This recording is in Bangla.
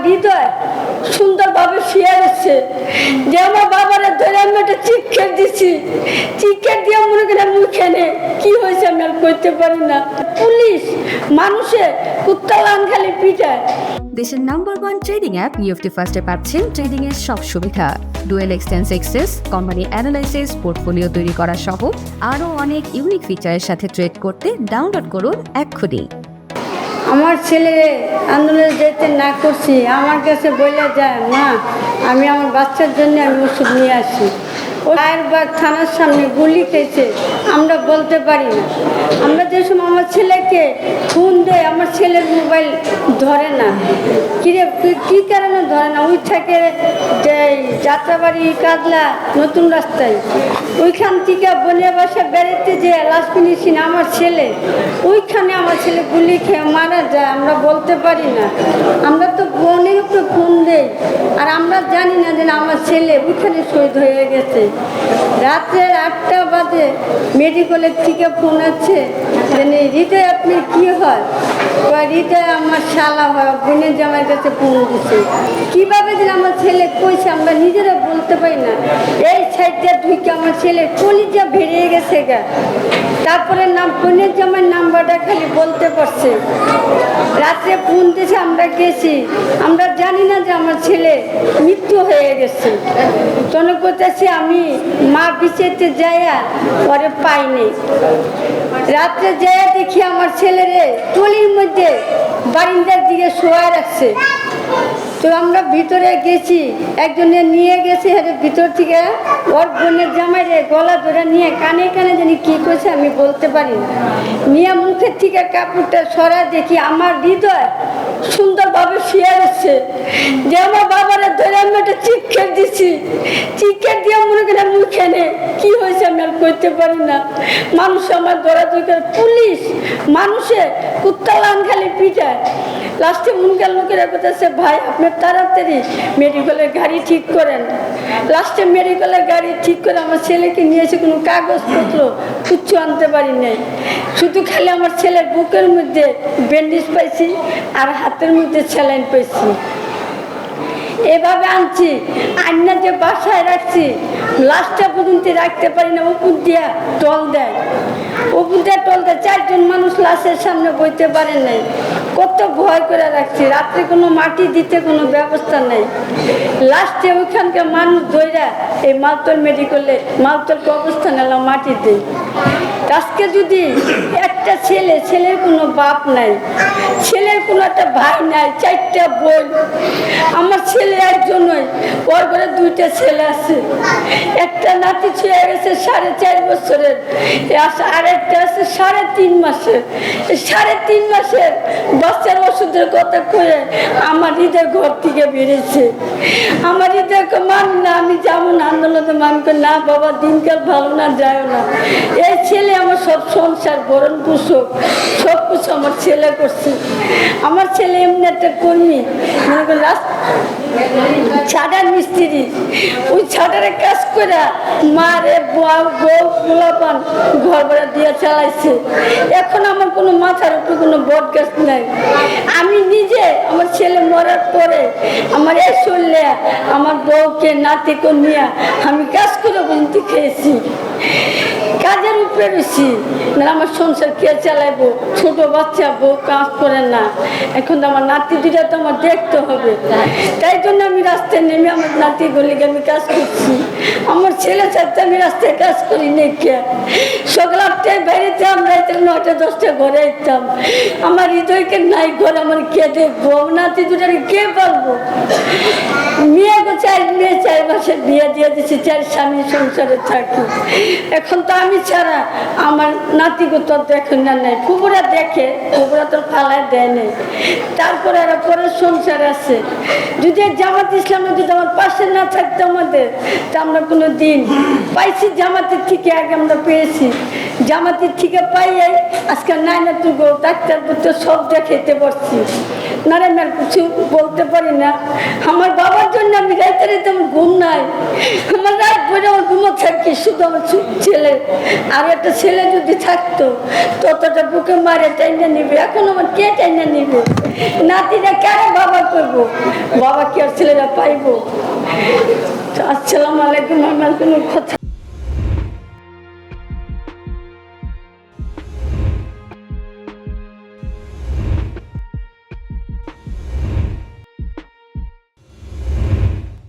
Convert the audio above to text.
হৃদয় সুন্দরভাবে শুয়ে গেছে যে আমার বাবারে ধরে আমি একটা চিৎকার দিছি, চিৎকার দিয়ে মনে করি মুখে নে কি হয়েছে আমি আর করতে পারি না। পুলিশ মানুষের কুত্তালান খালি পিটায়। দেশের নাম্বার 1 ট্রেডিং অ্যাপ নিফটি ফার্স্টে পাচ্ছেন ট্রেডিং এর সব সুবিধা, dual exchange access, company analysis, portfolio তৈরি করা সহ আরও অনেক ইউনিক ফিচারের সাথে ট্রেড করতে ডাউনলোড করুন এক্ষুনি। আমার ছেলে আন্দোলনে যেতে না করছি, আমার কাছে বলে যায় মা আমি আমার বাচ্চার জন্য আমি ওষুধ নিয়ে আসি। ও রায়েরবাগ থানার সামনে গুলি খেয়েছে, আমরা বলতে পারি না। আমরা যে সময় আমার ছেলেকে ফোন দেয় আমার ছেলের মোবাইল ধরে না, কিরে কী কারণে ধরে না? ওই থেকে যে যাত্রাবাড়ি কাদলা নতুন রাস্তায় ওইখান থেকে বনে বাসা বেড়াতে যে লাস্ট ফিনিশিং আমার ছেলে ওইখানে আমার ছেলে গুলি খেয়ে মারা যায়, আমরা বলতে পারি না। আমরা তো বোনের উপরে ফোন দেই আর আমরা জানি না যে আমার ছেলে ওইখানে শহীদ হয়ে গেছে। রাত্রে 8টা বাজে মেডিকেলের থেকে ফোন আছে যে হৃদয় আপনি কি হয়? হৃদয় আমার শালা হয়, বোনের জামাই কাছে ফোন দিচ্ছে। কীভাবে যে আমার ছেলে কইছে আমরা নিজেরা বলতে পারি না। এই সাইডটা ঢুকে আমার ছেলে কলিজা বেরিয়ে গেছে গা। তারপরে বোনের জামাই নাম্বারটা খালি বলতে পারছে। রাত্রে ফোন দিয়েছে, আমরা গেছি, আমরা জানি না যে আমার ছেলে মৃত্যু হয়ে গেছে। তখন করতেছি আমি মা বিচেতে যাইয়া পরে পাইনি। রাত্রে যাইয়া দেখি আমার ছেলেরে টলির মধ্যে বারিন্দার দিকে শোয়া রাখছে। তো আমরা ভিতরে গেছি, একজনে নিয়ে গেছে ভিতর থেকে ওর বোনের জামাইরে গলা ধরে নিয়ে কানে কানে জানি কী করছে আমি বলতে পারি না। নিয়ে মুখের থেকে কাপড়টা সরা দেখি আমার হৃদয় সুন্দরভাবে শুয়ে গেছে যে আমার বাবারে ধরে আমি একটা চিৎকার দিছি, চিৎকার দিয়ে মনে করি মুখে নে কি হয়েছে আমি আর করতে পারি না। মানুষ আমার দৌড়াদৌড়ি করে, পুলিশ মানুষের কুত্তালান খালি পিটায়। লাস্টে মুনকার লোকেরা বলতেছে ভাই আপনার তাড়াতাড়ি মেডিকেলের গাড়ি ঠিক করেন। লাস্টে মেডিকেলের গাড়ি ঠিক করে আমার ছেলেকে নিয়েছে, কোনো কাগজপত্র কিচ্ছু আনতে পারি নাই। শুধু খালি আমার ছেলের বুকের মধ্যে ব্যান্ডেজ পাইছি আর হাতের মধ্যে স্যালাইন পাইছি। এভাবে আনছি, আন্না যে বাসায় রাখছি লাস্টটা পর্যন্ত রাখতে পারি না। উপর দিয়া টল দেয়, উপর দিয়ে টল দেয়। 4 জন মানুষ লাশের সামনে বইতে পারে নাই, কত ভয় করে রাখছি। রাত্রে কোনো মাটি দিতে কোনো ব্যবস্থা নেই। লাস্টে ওইখানকার মানুষ দইরা এই মালতল মেডিকেলে মালতল কবরস্থানে এলাম মাটি দেয়। আজকে যদি একটা ছেলের কোনো বাপ নাই, ছেলের কোনো একটা ভাই নাই, 4টা বোন, আমার ছেলে একজনই, ওর ঘরে 2টা ছেলে আছে। একটা নাতি ছুঁয়ে গেছে 4.5 বছরের, আরেকটা আছে 3.5 মাসের। 3.5 মাসের বাচ্চার ওষুধের কথা কয়ে আমার হৃদয় ঘর থেকে বেরিয়েছে। আমার হৃদয়কে মান না, আমি যাবো না আন্দোলনে। মানকে না বাবা, দিনকাল ভালো না, যায় না। এই ছেলে আমার সব সংসার ভরণ পোষক সব কিছু আমার ছেলে করছে। আমার ছেলে এমনি একটা কর্মী, মনে করি ছাটার মিস্ত্রি, ওই ছাটারে কাজ করে মারে বউ পোলাপান ঘর ভাড়া দিয়ে চালাইছে। এখন আমার কোনো মাথার উপরে কোনো বট গাছ নাই। আমি নিজে আমার ছেলে মরার পরে আমার এই শরীরে আমার বউকে নাতিকে নিয়ে আমি কাজ করে পর্যন্ত খেয়েছি। কাজের উপরে বেশি না, আমার সংসার কে চালাইবো? ছোট বাচ্চা, বউ কাজ করে না। এখন তো আমার নাতি 2টা তো আমার দেখতে হবে, তাই জন্য আমি রাস্তায় নেমে আমার নাতি গলিকে আমি কাজ করছি। আমার ছেলে চাইতে আমি রাস্তায় কাজ করি নি। সকাল 8টায় বেরিয়েতাম, রাইতে 9টা 10টা ঘরে আসতাম। আমার হৃদয়কে নাই ঘর, আমার কে দেখবো? আমার নাতি 2টাকে কে পারবো? মেয়েকে 4 মাসের বিয়ে দিয়ে দিচ্ছি, 4 স্বামী সংসারে থাকি। এখন তো আমি ছাড়া আমার নাতিকে তো দেখেন না, নেই ফুবুরা দেখে, ফুবুরা তো ফালায় দেয় নেই। তারপরে এরা পরের সংসার আছে। যদি জামাত ইসলামে যদি আমার পাশে না থাকতো আমাদের, তা আমরা কোনো দিন পাইছি জামাতের থেকে, আগে আমরা পেয়েছি জামাতের থেকে পাইয়াই আজকে নাই না তুই ডাক্তার করতে সব দেখাইতে পারছি। না রে আমি আর কিছু বলতে পারি না। আমার বাবার জন্য আমি রাইতে রাইতে আমার ঘুম নাই, আমার রাত করে আমার ঘুমো থাকি, শুধু আমার ছেলে। আর একটা ছেলে যদি থাকতো ততটা বুকে মারে টাইনা নিবে, এখন আমার কে টাইনা নিবে? নাতিরা কারে বাবা করবো? বাবা কি আর ছেলেরা পাইবো? আসসালামু আলাইকুম। আমার কোনো কথা